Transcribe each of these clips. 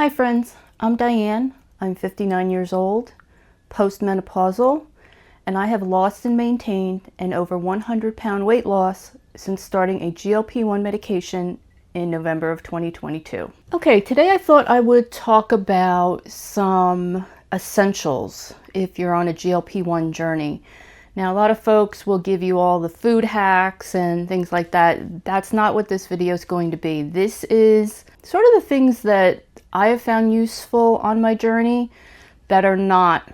Hi friends, I'm Diane. I'm 59 years old, postmenopausal, and I have lost and maintained an over 100-pound weight loss since starting a GLP-1 medication in November of 2022. Okay, today I thought I would talk about some essentials if you're on a GLP-1 journey. Now, a lot of folks will give you all the food hacks and things like that. That's not what this video is going to be. This is sort of the things that I have found useful on my journey that are not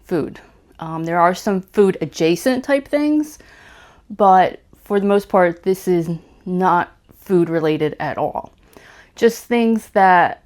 food. There are some food adjacent type things, but for the most part, this is not food related at all. Just things that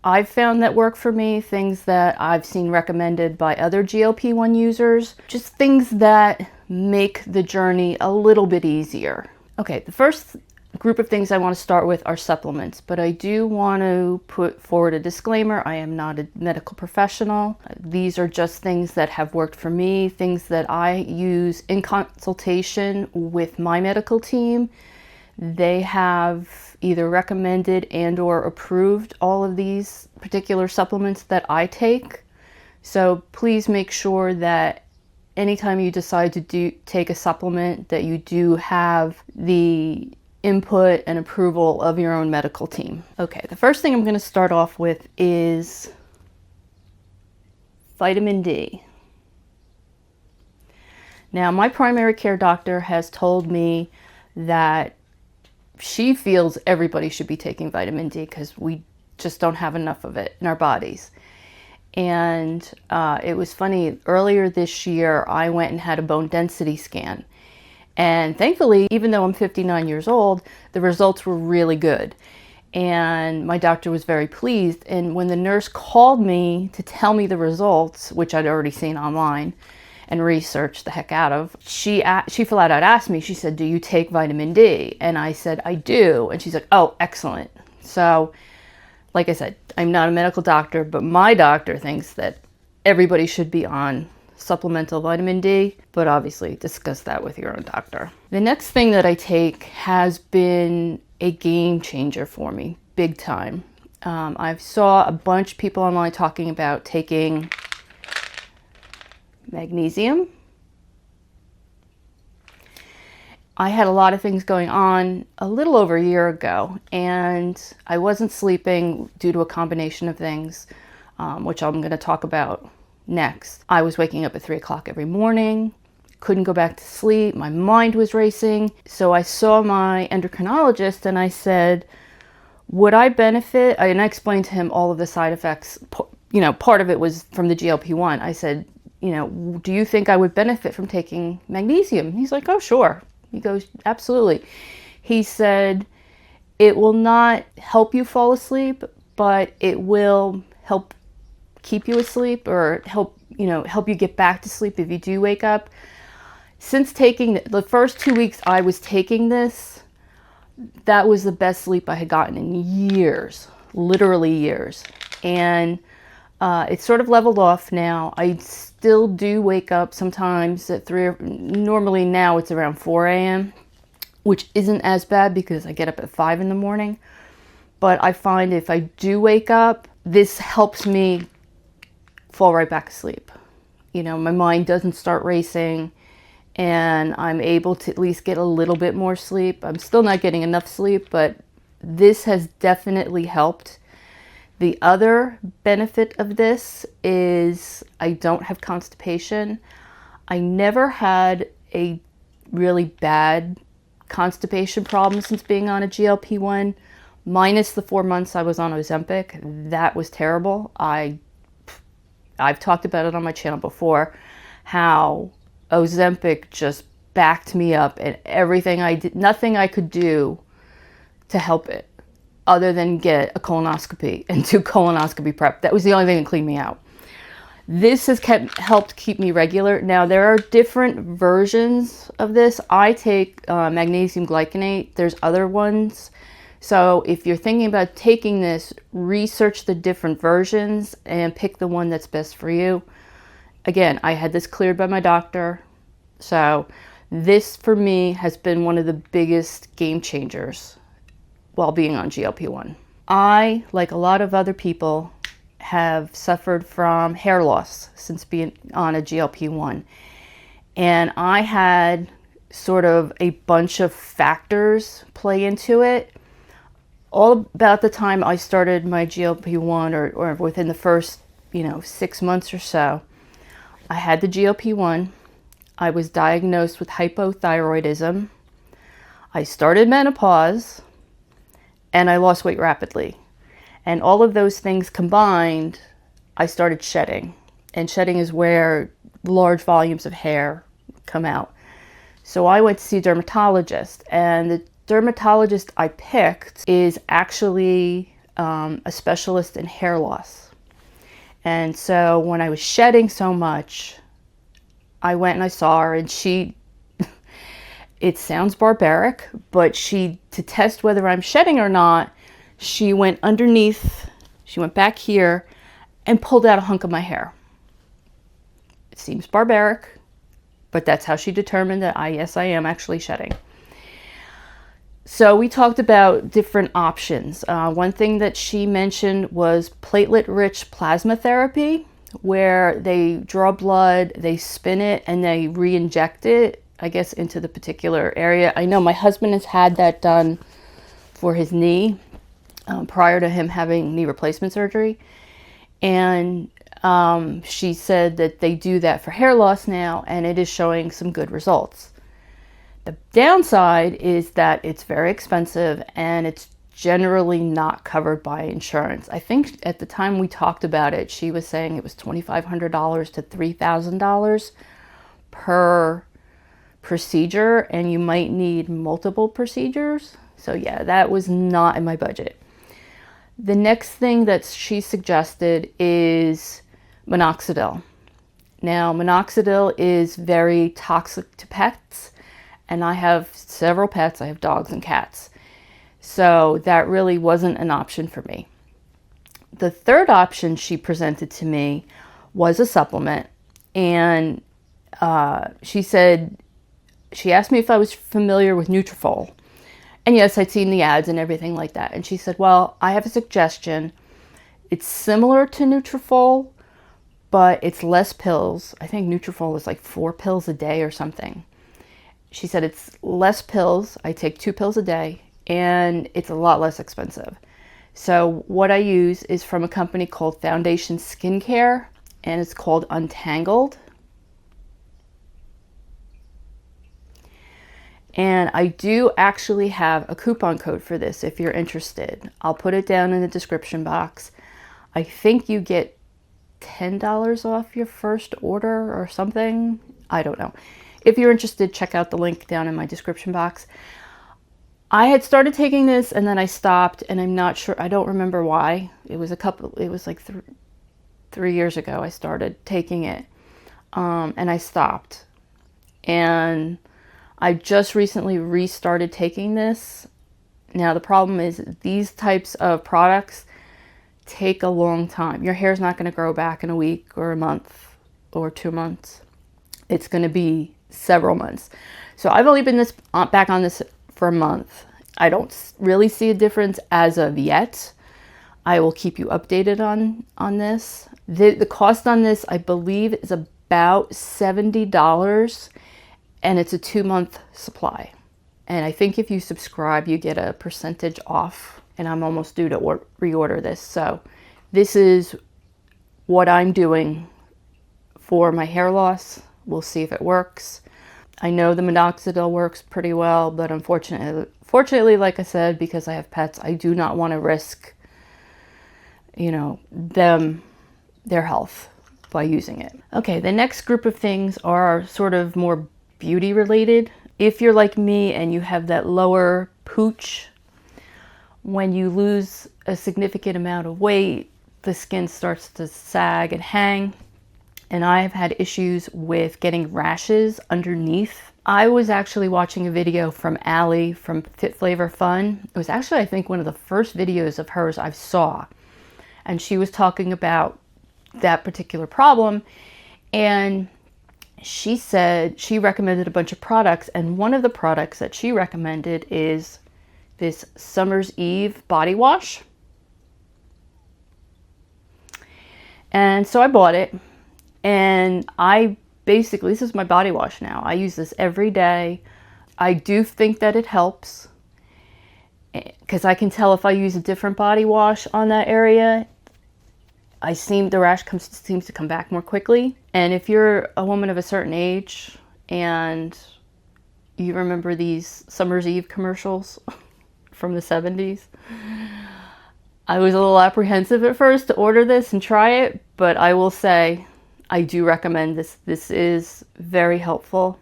I've found that work for me, things that I've seen recommended by other GLP-1 users, just things that make the journey a little bit easier. Okay, the first group of things I want to start with are supplements, but I do want to put forward a disclaimer. I am not a medical professional. These are just things that have worked for me, things that I use in consultation with my medical team. They have either recommended and or approved all of these particular supplements that I take. So please make sure that anytime you decide to take a supplement that you do have the input and approval of your own medical team. Okay, the first thing I'm going to start off with is vitamin D. Now, my primary care doctor has told me that she feels everybody should be taking vitamin D because we just don't have enough of it in our bodies. And it was funny, earlier this year, I went and had a bone density scan. And thankfully, even though I'm 59 years old, the results were really good. And my doctor was very pleased. And when the nurse called me to tell me the results, which I'd already seen online and researched the heck out of, she flat out asked me, she said, "Do you take vitamin D?" And I said, "I do." And she's like, "Oh, excellent." So, like I said, I'm not a medical doctor, but my doctor thinks that everybody should be on supplemental vitamin D, but obviously discuss that with your own doctor. The next thing that I take has been a game changer for me, big time. I saw a bunch of people online talking about taking magnesium. I had a lot of things going on a little over a year ago, and I wasn't sleeping due to a combination of things, which I'm going to talk about next. I was waking up at 3 o'clock every morning, couldn't go back to sleep, my mind was racing. So I saw my endocrinologist and I said, would I benefit? And I explained to him all of the side effects. You know, part of it was from the GLP-1. I said, you know, do you think I would benefit from taking magnesium? He's like, oh, sure. He goes, absolutely. He said, it will not help you fall asleep, but it will help keep you asleep or help you get back to sleep if you do wake up. Since taking the first 2 weeks I was taking this, that was the best sleep I had gotten in years, literally years. And it's sort of leveled off now. I still do wake up sometimes at 3, normally now it's around 4 a.m., which isn't as bad because I get up at 5 in the morning. But I find if I do wake up, this helps me fall right back asleep. You know, my mind doesn't start racing and I'm able to at least get a little bit more sleep. I'm still not getting enough sleep, but this has definitely helped. The other benefit of this is I don't have constipation. I never had a really bad constipation problem since being on a GLP-1, minus the 4 months I was on Ozempic. That was terrible. I've talked about it on my channel before, how Ozempic just backed me up and everything I did, nothing I could do to help it other than get a colonoscopy and do colonoscopy prep. That was the only thing that cleaned me out. This has helped keep me regular. Now, there are different versions of this. I take magnesium glycinate. There's other ones. So if you're thinking about taking this, research the different versions and pick the one that's best for you. Again, I had this cleared by my doctor. So this for me has been one of the biggest game changers while being on GLP-1. I, like a lot of other people, have suffered from hair loss since being on a GLP-1. And I had sort of a bunch of factors play into it. All about the time I started my GLP-1 or within the first, 6 months or so, I had the GLP-1. I was diagnosed with hypothyroidism. I started menopause and I lost weight rapidly. And all of those things combined, I started shedding. And shedding is where large volumes of hair come out. So I went to see a dermatologist, and the dermatologist I picked is actually a specialist in hair loss. And so when I was shedding so much, I went and I saw her, and she, it sounds barbaric, but to test whether I'm shedding or not, she went underneath, she went back here and pulled out a hunk of my hair. It seems barbaric, but that's how she determined that yes, I am actually shedding. So we talked about different options. One thing that she mentioned was platelet-rich plasma therapy, where they draw blood, they spin it, and they re-inject it, I guess, into the particular area. I know my husband has had that done for his knee prior to him having knee replacement surgery. And she said that they do that for hair loss now, and it is showing some good results. The downside is that it's very expensive and it's generally not covered by insurance. I think at the time we talked about it, she was saying it was $2,500 to $3,000 per procedure, and you might need multiple procedures. So yeah, that was not in my budget. The next thing that she suggested is minoxidil. Now, minoxidil is very toxic to pets, and I have several pets. I have dogs and cats. So that really wasn't an option for me. The third option she presented to me was a supplement, and she asked me if I was familiar with Nutrafol. And yes, I'd seen the ads and everything like that. And she said, well, I have a suggestion. It's similar to Nutrafol, but it's less pills. I think Nutrafol is like 4 pills a day or something. She said it's less pills. I take 2 pills a day, and it's a lot less expensive. So what I use is from a company called Foundation Skincare, and it's called Untangled. And I do actually have a coupon code for this if you're interested. I'll put it down in the description box. I think you get $10 off your first order or something. I don't know. If you're interested, check out the link down in my description box. I had started taking this and then I stopped, and I'm not sure, I don't remember why. It was like 3 years ago I started taking it, and I stopped. And I just recently restarted taking this. Now the problem is these types of products take a long time. Your hair's not going to grow back in a week or a month or 2 months. It's going to be several months. So I've only been back on this for a month. I don't really see a difference as of yet. I will keep you updated on this. The cost on this, I believe, is about $70, and it's a 2-month supply. And I think if you subscribe, you get a percentage off, and I'm almost due to reorder this. So this is what I'm doing for my hair loss. We'll see if it works. I know the minoxidil works pretty well, but unfortunately, like I said, because I have pets, I do not want to risk, their health by using it. Okay, the next group of things are sort of more beauty related. If you're like me and you have that lower pooch, when you lose a significant amount of weight, the skin starts to sag and hang. And I've had issues with getting rashes underneath. I was actually watching a video from Allie from Fit Flavor Fun. It was actually, I think, one of the first videos of hers I saw. And she was talking about that particular problem. And she said she recommended a bunch of products. And one of the products that she recommended is this Summer's Eve body wash. And so I bought it, and I basically, this is my body wash now. I use this every day. I do think that it helps, because I can tell if I use a different body wash on that area, the rash seems to come back more quickly. And if you're a woman of a certain age and you remember these Summer's Eve commercials from the 70s, I was a little apprehensive at first to order this and try it, but I will say I do recommend this. This is very helpful.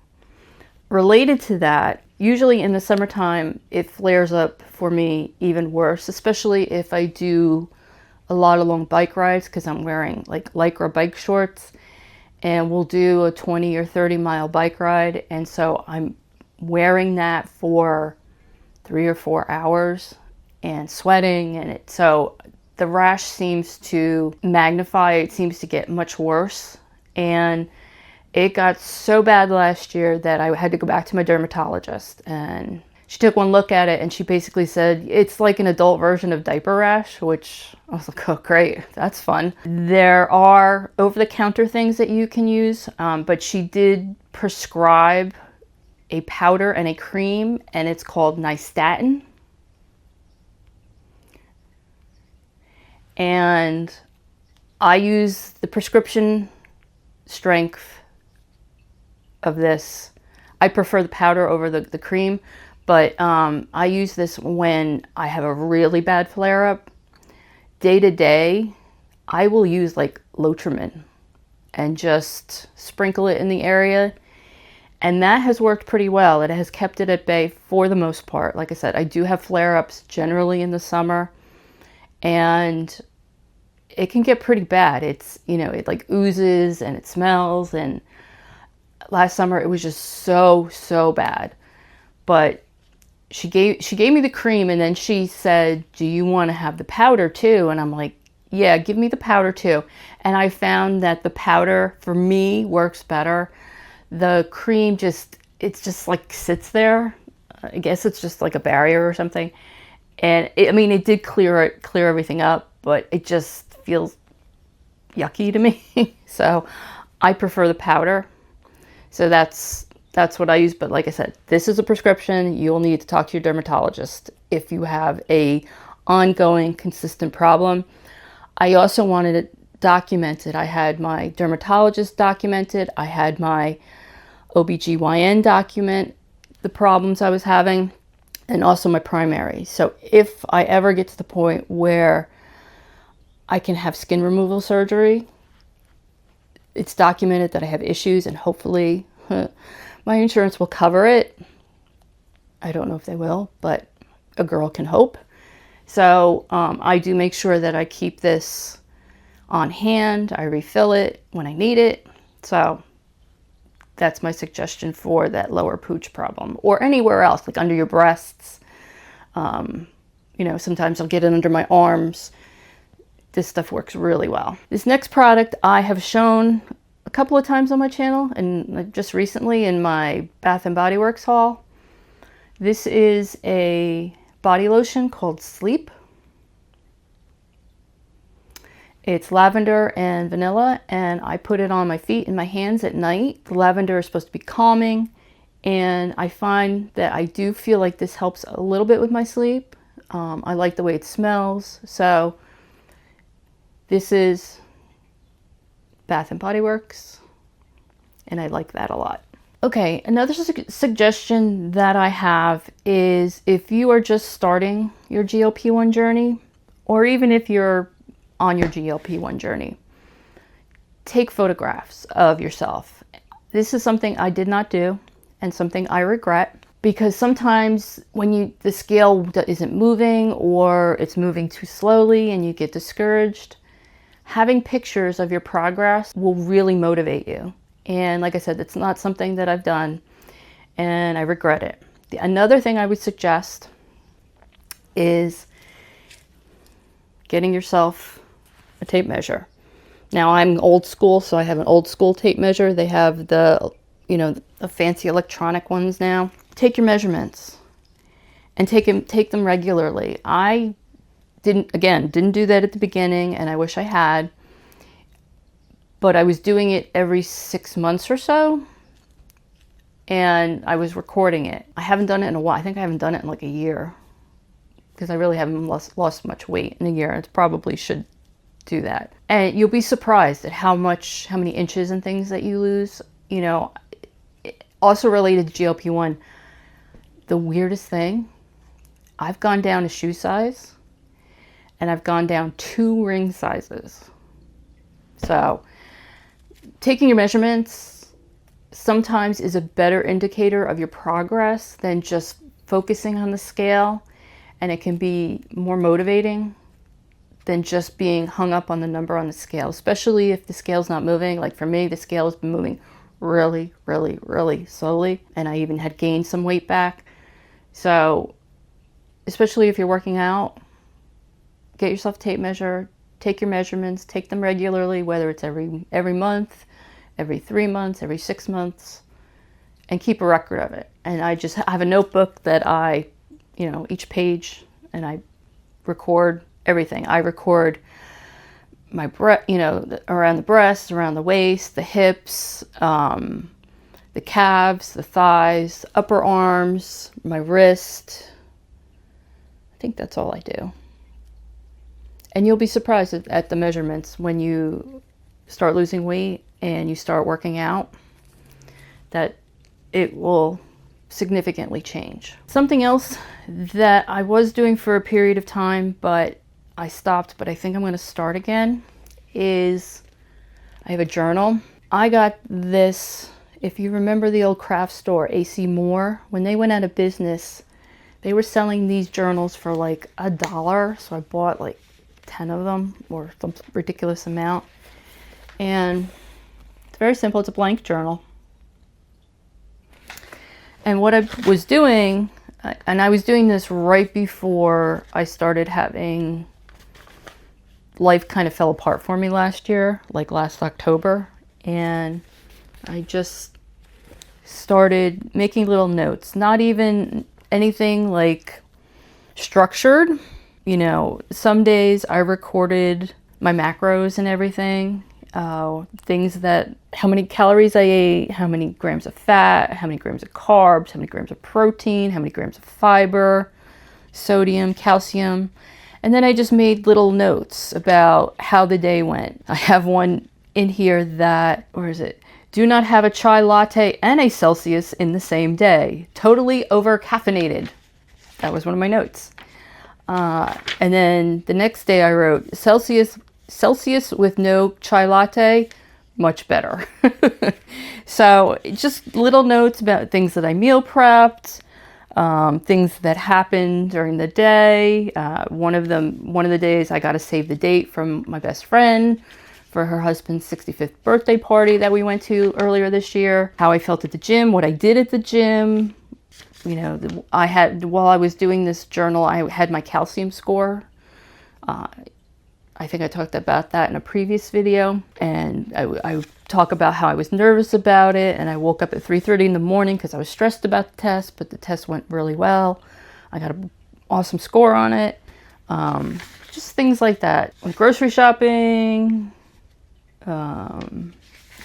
Related to that, usually in the summertime, it flares up for me even worse, especially if I do a lot of long bike rides, because I'm wearing like Lycra bike shorts, and we'll do a 20 or 30 mile bike ride. And so I'm wearing that for 3 or 4 hours and sweating, and so the rash seems to magnify. It seems to get much worse, and it got so bad last year that I had to go back to my dermatologist, and she took one look at it and she basically said it's like an adult version of diaper rash, which I was like, oh great, that's fun. There are over-the-counter things that you can use, but she did prescribe a powder and a cream, and it's called nystatin. And I use the prescription strength of this. I prefer the powder over the cream, but I use this when I have a really bad flare-up. Day to day, I will use like Lotrimin and just sprinkle it in the area, and that has worked pretty well. It has kept it at bay for the most part. Like I said, I do have flare-ups generally in the summer, and it can get pretty bad. It's, you know, it like oozes and it smells, and last summer it was just so bad. But she gave me the cream, and then she said, do you want to have the powder too? And I'm like, yeah, give me the powder too. And I found that the powder for me works better. The cream it's just like sits there. I guess it's just like a barrier or something. And it did clear everything up, but it just feels yucky to me. So I prefer the powder. So that's what I use. But like I said, this is a prescription. You'll need to talk to your dermatologist if you have a ongoing, consistent problem. I also wanted it documented. I had my dermatologist documented. I had my OBGYN document the problems I was having, and also my primary. So if I ever get to the point where I can have skin removal surgery, it's documented that I have issues, and hopefully my insurance will cover it. I don't know if they will, but a girl can hope. So I do make sure that I keep this on hand. I refill it when I need it. So that's my suggestion for that lower pooch problem, or anywhere else, like under your breasts. Sometimes I'll get it under my arms. This stuff works really well. This next product I have shown a couple of times on my channel, and just recently in my Bath & Body Works haul. This is a body lotion called Sleep. It's lavender and vanilla, and I put it on my feet and my hands at night. The lavender is supposed to be calming, and I find that I do feel like this helps a little bit with my sleep. I like the way it smells. So this is Bath & Body Works, and I like that a lot. Okay, another suggestion that I have is if you are just starting your GLP-1 journey, or even if you're on your GLP-1 journey, take photographs of yourself. This is something I did not do, and something I regret, because sometimes when the scale isn't moving, or it's moving too slowly and you get discouraged, having pictures of your progress will really motivate you. And like I said, it's not something that I've done, and I regret it. Another thing I would suggest is getting yourself a tape measure. Now I'm old school, so I have an old school tape measure. They have the fancy electronic ones now. Take your measurements and take them regularly. I didn't do that at the beginning, and I wish I had. but I was doing it every 6 months or so, and I was recording it. I haven't done it in a while. I think I haven't done it in like a year, because I really haven't lost much weight in a year. It probably should do that. And you'll be surprised at how many inches and things that you lose. You know, also related to GLP-1, the weirdest thing, I've gone down a shoe size, and I've gone down 2 ring sizes. So taking your measurements sometimes is a better indicator of your progress than just focusing on the scale, and it can be more motivating than just being hung up on the number on the scale, especially if the scale's not moving. Like for me, the scale has been moving really, really, really slowly, and I even had gained some weight back. So especially if you're working out, get yourself a tape measure, take your measurements, take them regularly, whether it's every month, every 3 months, every 6 months, and keep a record of it. And I just have a notebook that I, you know, each page, and I record everything. I record my breast, you know, around the breasts, around the waist, the hips, the calves, the thighs, upper arms, my wrist. I think that's all I do. And you'll be surprised at the measurements when you start losing weight and you start working out, that it will significantly change. Something else that I was doing for a period of time, but I stopped, but I think I'm going to start again, is I have a journal. I got this, if you remember the old craft store, AC Moore, when they went out of business, they were selling these journals for like $1. So I bought like 10 of them, or some ridiculous amount. And it's very simple. It's a blank journal. And what I was doing, and I was doing this right before I started having, life kind of fell apart for me last year, like last October. And I just started making little notes, not even anything like structured. You know, some days I recorded my macros and everything, things that, how many calories I ate, how many grams of fat, how many grams of carbs, how many grams of protein, how many grams of fiber, sodium, calcium. And then I just made little notes about how the day went. I have one in here that, where is it? Do not have a chai latte and a Celsius in the same day. Totally over caffeinated. That was one of my notes. And then the next day I wrote Celsius with no chai latte, much better. So just little notes about things that I meal prepped, things that happened during the day. One of the days I got to save the date from my best friend for her husband's 65th birthday party that we went to earlier this year. How I felt at the gym, what I did at the gym. You know, while I was doing this journal, I had my calcium score. I think I talked about that in a previous video, and I talk about how I was nervous about it, and I woke up at 3:30 in the morning because I was stressed about the test, but the test went really well. I got an awesome score on it. Just things like that. Like grocery shopping,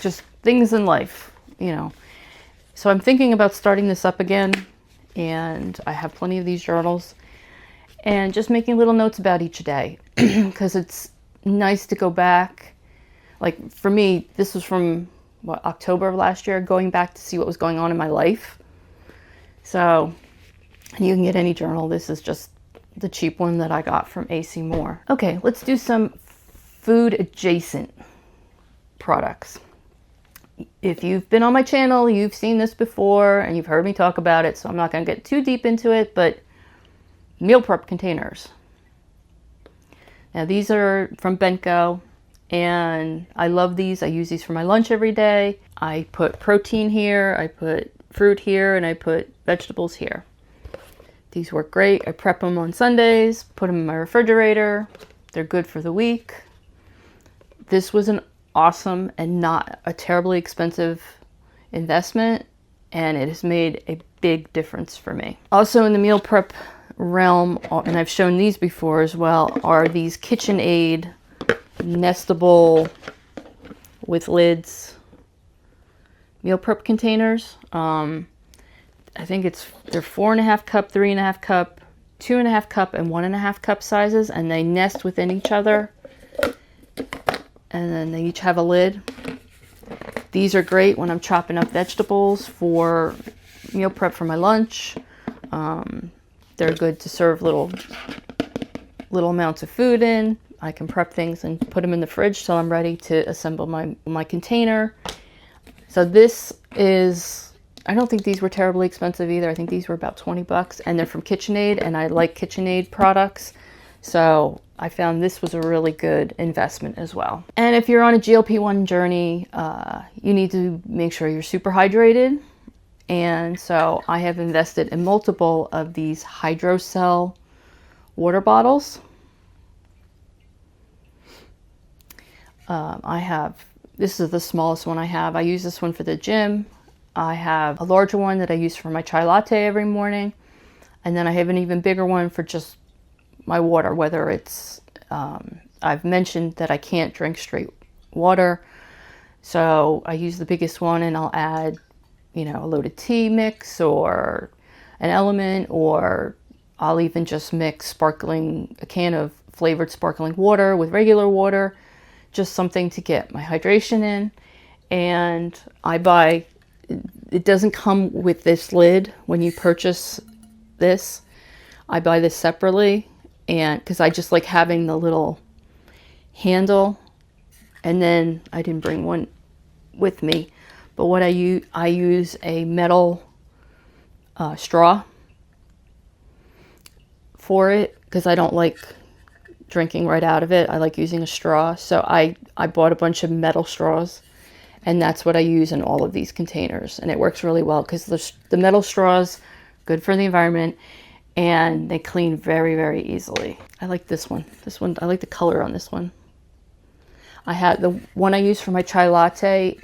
just things in life, you know. So I'm thinking about starting this up again, and I have plenty of these journals, and just making little notes about each day, because it's nice to go back. Like for me, this was from October of last year, going back to see what was going on in my life. So you can get any journal. This is just the cheap one that I got from AC Moore. Okay, let's do some food adjacent products. If you've been on my channel, you've seen this before and you've heard me talk about it, so I'm not going to get too deep into it, but meal prep containers. Now these are from Benko, and I love these. I use these for my lunch every day. I put protein here, I put fruit here, and I put vegetables here. These work great. I prep them on Sundays, put them in my refrigerator. They're good for the week. This was an awesome and not a terribly expensive investment, and it has made a big difference for me. Also in the meal prep realm, and I've shown these before as well, are these KitchenAid nestable with lids meal prep containers. I think they're 4.5 cup, 3.5 cup, 2.5 cup, and 1.5 cup sizes, and they nest within each other. And then they each have a lid. These are great when I'm chopping up vegetables for meal prep for my lunch. They're good to serve little amounts of food in. I can prep things and put them in the fridge till I'm ready to assemble my container. So this is, I don't think these were terribly expensive either. I think these were about 20 bucks, and they're from KitchenAid, and I like KitchenAid products. So I found this was a really good investment as well. And if you're on a GLP-1 journey, you need to make sure you're super hydrated. And so I have invested in multiple of these Hydrocell water bottles. This is the smallest one I have. I use this one for the gym. I have a larger one that I use for my chai latte every morning. And then I have an even bigger one for just my water, whether it's, I've mentioned that I can't drink straight water. So I use the biggest one, and I'll add, a loaded tea mix or an element, or I'll even just mix a can of flavored sparkling water with regular water, just something to get my hydration in. And it doesn't come with this lid when you purchase this. I buy this separately, and because I just like having the little handle. And then I didn't bring one with me, but what I use a metal straw for it, because I don't like drinking right out of it. I like using a straw. So I bought a bunch of metal straws, and that's what I use in all of these containers. And it works really well because the metal straws, good for the environment, and they clean very, very easily. I like this one. I like the color on this one. I had the one I use for my chai latte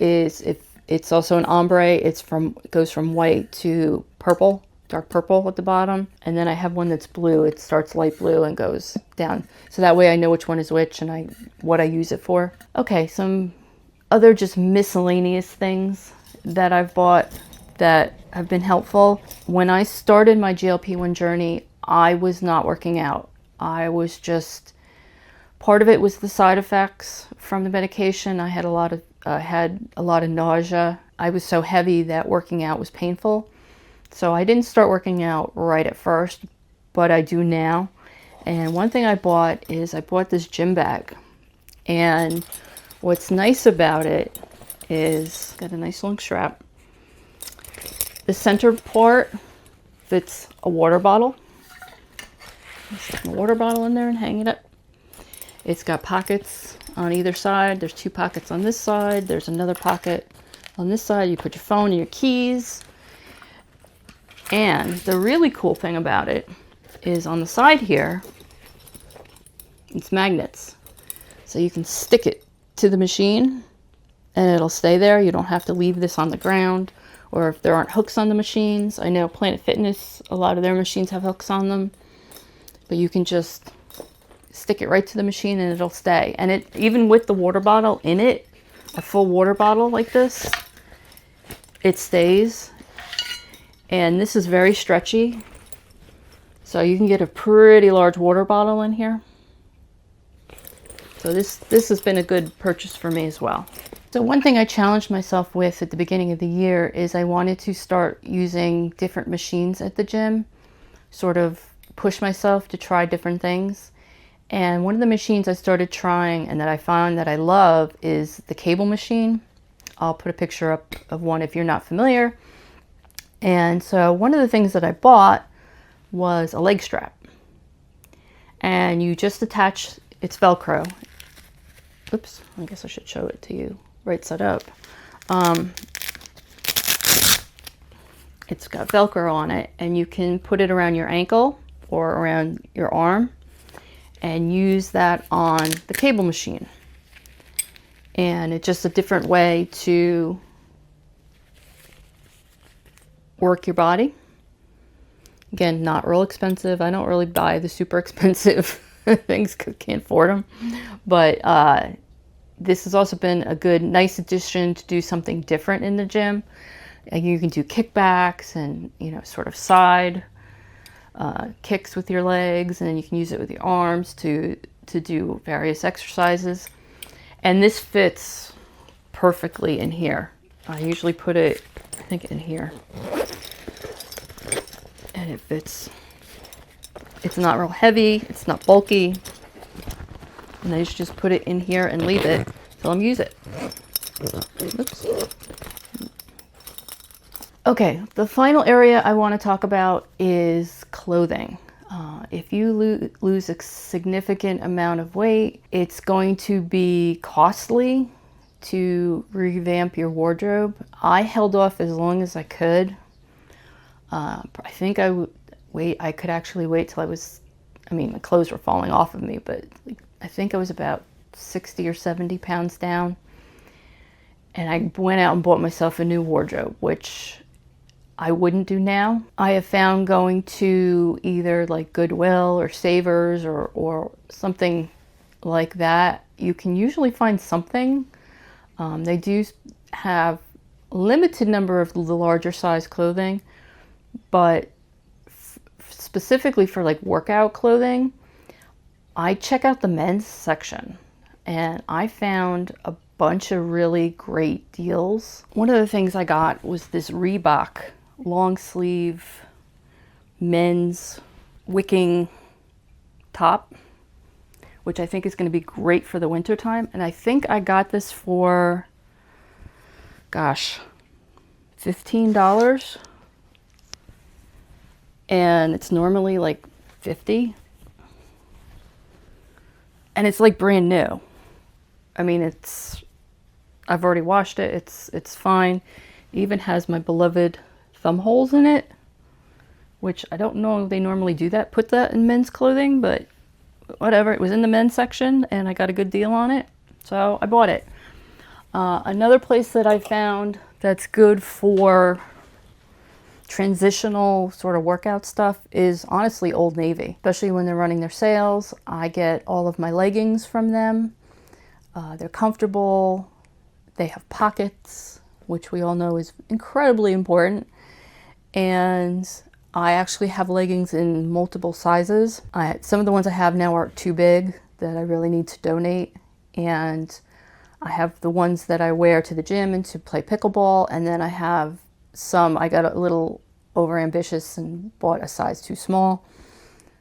it's also an ombre. It goes from white to purple, dark purple at the bottom. And then I have one that's blue. It starts light blue and goes down. So that way I know which one is which and what I use it for. Okay, some other just miscellaneous things that I've bought that have been helpful. When I started my GLP-1 journey, I was not working out. Part of it was the side effects from the medication. I had a lot of nausea. I was so heavy that working out was painful. So I didn't start working out right at first, but I do now. And one thing I bought this gym bag. And what's nice about it is, got a nice long strap. The center part fits a water bottle. Stick a water bottle in there and hang it up. It's got pockets on either side. There's 2 pockets on this side. There's another pocket on this side. You put your phone and your keys. And the really cool thing about it is on the side here, it's magnets. So you can stick it to the machine and it'll stay there. You don't have to leave this on the ground, or if there aren't hooks on the machines. I know Planet Fitness, a lot of their machines have hooks on them, but you can just stick it right to the machine and it'll stay. And even with the water bottle in it, a full water bottle like this, it stays. And this is very stretchy, so you can get a pretty large water bottle in here. So this has been a good purchase for me as well. So one thing I challenged myself with at the beginning of the year is I wanted to start using different machines at the gym, sort of push myself to try different things. And one of the machines I started trying and that I found that I love is the cable machine. I'll put a picture up of one if you're not familiar. And so one of the things that I bought was a leg strap. And you just attach, it's Velcro. Oops, I guess I should show it to you right side up. It's got Velcro on it, and you can put it around your ankle or around your arm and use that on the cable machine. And it's just a different way to work your body. Again, not real expensive. I don't really buy the super expensive things, can't afford them. But this has also been a good, nice addition to do something different in the gym. And you can do kickbacks and, you know, sort of side kicks with your legs, and then you can use it with your arms to do various exercises. And this fits perfectly in here. I usually put it, I think, in here. And it fits. It's not real heavy, it's not bulky. And I just put it in here and leave it till I'm use it. Oops. Okay, the final area I want to talk about is clothing. If you lose a significant amount of weight, it's going to be costly to revamp your wardrobe. I held off as long as I could. I think I could actually wait till I was, I mean, the clothes were falling off of me, but I think I was about 60 or 70 pounds down. And I went out and bought myself a new wardrobe, which I wouldn't do now. I have found going to either like Goodwill or Savers or something like that, you can usually find something. They do have a limited number of the larger size clothing, but specifically for like workout clothing, I check out the men's section, and I found a bunch of really great deals. One of the things I got was this Reebok long sleeve men's wicking top, which I think is going to be great for the winter time. And I think I got this for, gosh, $15. And it's normally like $50. And it's like brand new. I mean, I've already washed it. It's fine. It even has my beloved thumb holes in it, which I don't know if they normally do that, put that in men's clothing, but whatever. It was in the men's section and I got a good deal on it, so I bought it. Another place that I found that's good for transitional sort of workout stuff is honestly Old Navy, especially when they're running their sales. I get all of my leggings from them. They're comfortable. They have pockets, which we all know is incredibly important. And I actually have leggings in multiple sizes. Some of the ones I have now are too big that I really need to donate. And I have the ones that I wear to the gym and to play pickleball. And then I have some, I got a little overambitious and bought a size too small.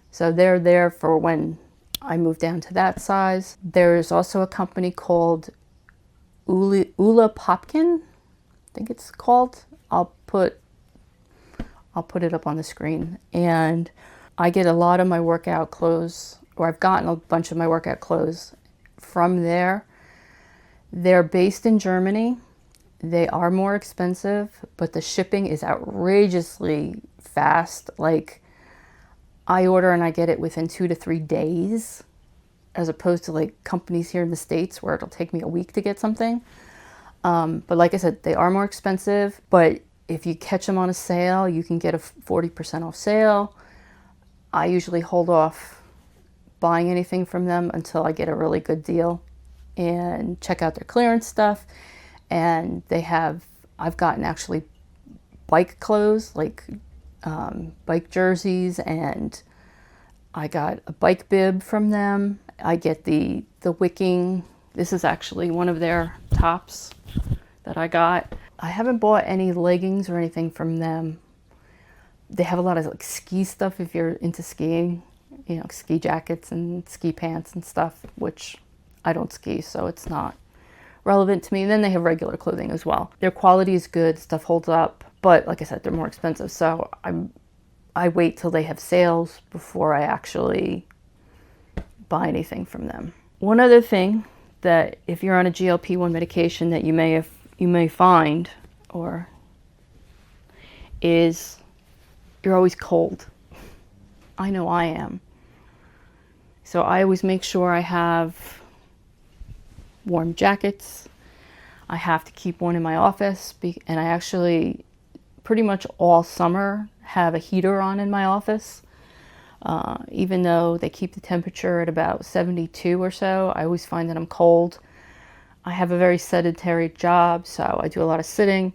So they're there for when I move down to that size. There's also a company called Ula Popkin, I think it's called. I'll put it up on the screen. And I get a lot of my workout clothes, or I've gotten a bunch of my workout clothes from there. They're based in Germany. They are more expensive, but the shipping is outrageously fast. Like, I order and I get it within 2 to 3 days, as opposed to like companies here in the States where it'll take me a week to get something. But like I said, they are more expensive, but if you catch them on a sale, you can get a 40% off sale. I usually hold off buying anything from them until I get a really good deal and check out their clearance stuff. And I've gotten actually bike clothes, like bike jerseys, and I got a bike bib from them. I get the wicking. This is actually one of their tops that I got. I haven't bought any leggings or anything from them. They have a lot of like ski stuff if you're into skiing, you know, ski jackets and ski pants and stuff, which I don't ski, so it's not relevant to me. And then they have regular clothing as well. Their quality is good, stuff holds up, but like I said, they're more expensive. So I wait till they have sales before I actually buy anything from them. One other thing that if you're on a GLP-1 medication that you may find is you're always cold. I know I am. So I always make sure I have warm jackets. I have to keep one in my office, and I actually pretty much all summer have a heater on in my office. Even though they keep the temperature at about 72 or so, I always find that I'm cold. I have a very sedentary job, so I do a lot of sitting.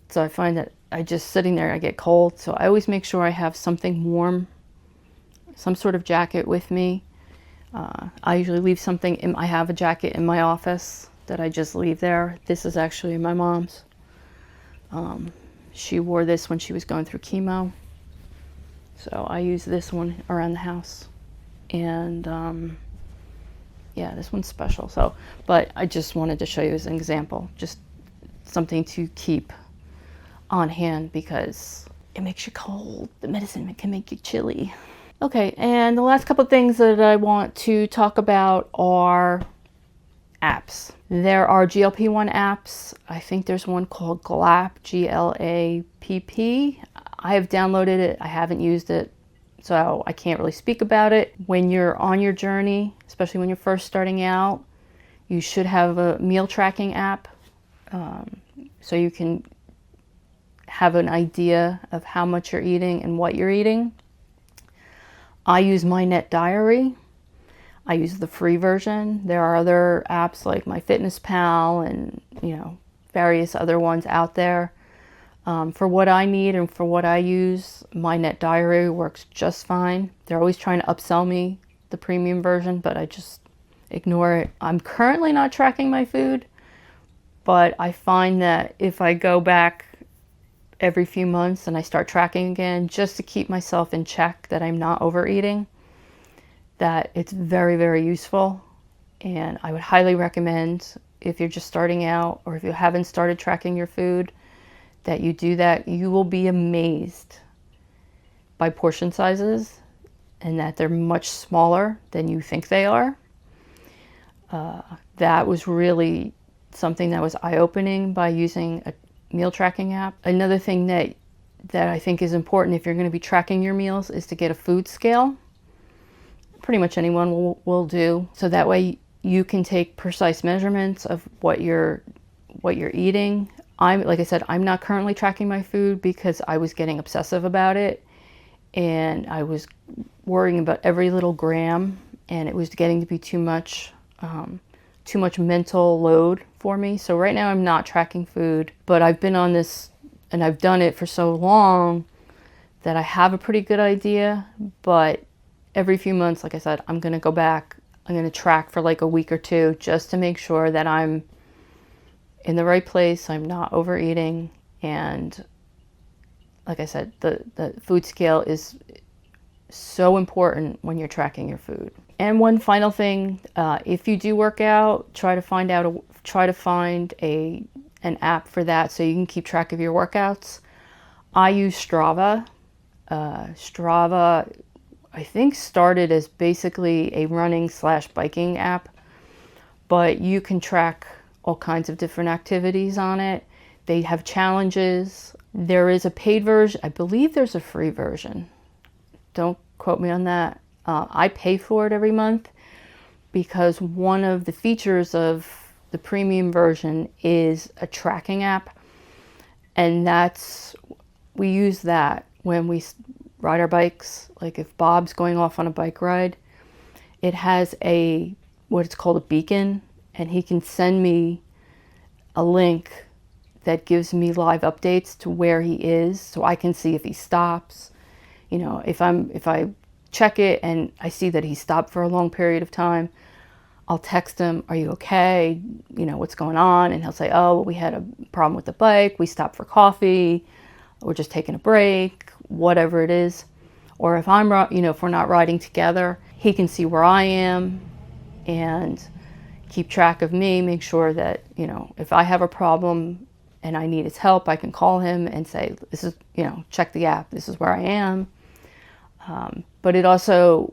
So I find that I just sitting there, I get cold. So I always make sure I have something warm, some sort of jacket with me. I usually leave something I have a jacket in my office that I just leave there. This is actually my mom's. She wore this when she was going through chemo. So I use this one around the house. And yeah, this one's special. So, but I just wanted to show you as an example, just something to keep on hand because it makes you cold. The medicine can make you chilly. Okay, and the last couple of things that I want to talk about are apps. There are GLP-1 apps. I think there's one called GLAP, G-L-A-P-P. I have downloaded it. I haven't used it, so I can't really speak about it. When you're on your journey, especially when you're first starting out, you should have a meal tracking app so you can have an idea of how much you're eating and what you're eating. I use My Net Diary. I use the free version. There are other apps like MyFitnessPal and, you know, various other ones out there. For what I need and for what I use, My Net Diary works just fine. They're always trying to upsell me the premium version, but I just ignore it. I'm currently not tracking my food, but I find that if I go back every few months and I start tracking again, just to keep myself in check that I'm not overeating, that it's very, very useful. And I would highly recommend, if you're just starting out or if you haven't started tracking your food, that you do that. You will be amazed by portion sizes and that they're much smaller than you think they are. That was really something that was eye-opening by using a meal tracking app. Another thing that I think is important if you're going to be tracking your meals is to get a food scale. Pretty much anyone will do. So that way you can take precise measurements of what you're eating. Like I said, I'm not currently tracking my food because I was getting obsessive about it and I was worrying about every little gram, and it was getting to be too much mental load for me. So right now I'm not tracking food, but I've been on this and I've done it for so long that I have a pretty good idea. But every few months, like I said, I'm going to go back. I'm going to track for like a week or two just to make sure that I'm in the right place. I'm not overeating. And like I said, the food scale is so important when you're tracking your food. And one final thing, if you do work out, try to find an app for that so you can keep track of your workouts. I use Strava. Strava, I think, started as basically a running/biking app, but you can track all kinds of different activities on it. They have challenges. There is a paid version. I believe there's a free version. Don't quote me on that. I pay for it every month because one of the features of the premium version is a tracking app, and we use that when we ride our bikes. Like if Bob's going off on a bike ride, it has what's called a beacon, and he can send me a link that gives me live updates to where he is, so I can see if he stops. You know, if I check it and I see that he stopped for a long period of time, I'll text him, "Are you okay? You know, what's going on?" And he'll say, "Oh, well, we had a problem with the bike. We stopped for coffee. We're just taking a break," whatever it is. Or if if we're not riding together, he can see where I am and keep track of me, make sure that, if I have a problem and I need his help, I can call him and say, "This is, check the app. This is where I am." But it also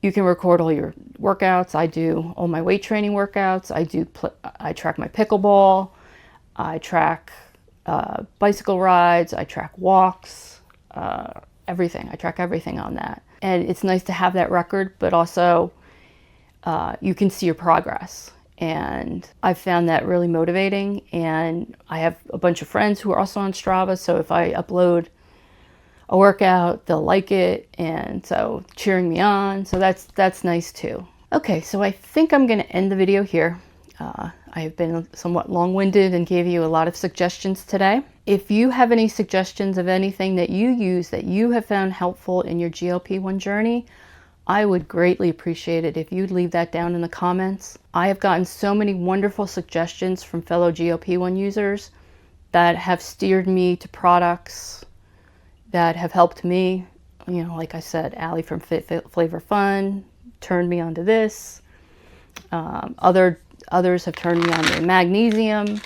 you can record all your workouts. I do all my weight training workouts. I track my pickleball. I track bicycle rides. I track walks, everything. I track everything on that. And it's nice to have that record, but also you can see your progress. And I found that really motivating. And I have a bunch of friends who are also on Strava. So if I upload a workout, they'll like it, and so cheering me on. So that's nice too. Okay, so I think I'm going to end the video here. I have been somewhat long-winded and gave you a lot of suggestions today. If you have any suggestions of anything that you use that you have found helpful in your GLP-1 journey, I would greatly appreciate it if you'd leave that down in the comments. I have gotten so many wonderful suggestions from fellow GLP-1 users that have steered me to products that have helped me. You know, like I said, Allie from Flavor Fun turned me onto this. Others have turned me on to magnesium.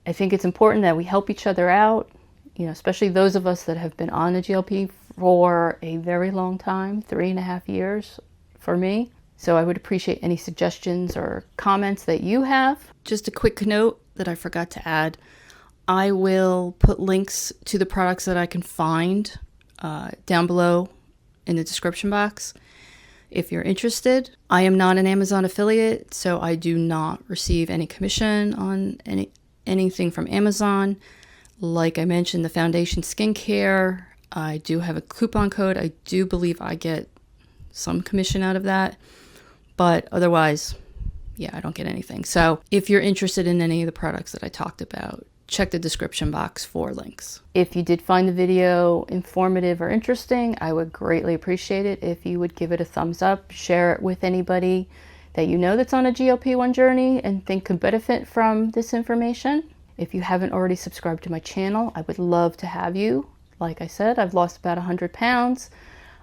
I think it's important that we help each other out, you know, especially those of us that have been on the GLP for a very long time, 3.5 years for me. So I would appreciate any suggestions or comments that you have. Just a quick note that I forgot to add. I will put links to the products that I can find down below in the description box if you're interested. I am not an Amazon affiliate, so I do not receive any commission on anything from Amazon. Like I mentioned, the foundation skincare, I do have a coupon code. I do believe I get some commission out of that, but otherwise, yeah, I don't get anything. So if you're interested in any of the products that I talked about, check the description box for links. If you did find the video informative or interesting, I would greatly appreciate it if you would give it a thumbs up, share it with anybody that you know that's on a GLP-1 journey and think could benefit from this information. If you haven't already subscribed to my channel, I would love to have you. Like I said, I've lost about 100 pounds.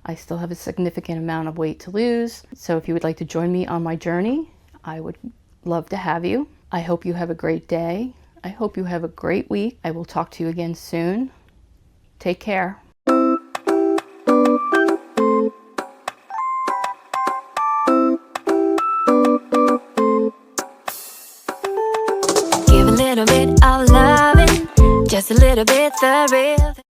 I still have a significant amount of weight to lose. So if you would like to join me on my journey, I would love to have you. I hope you have a great day. I hope you have a great week. I will talk to you again soon. Take care. Give a little bit of loving, just a little bit the real.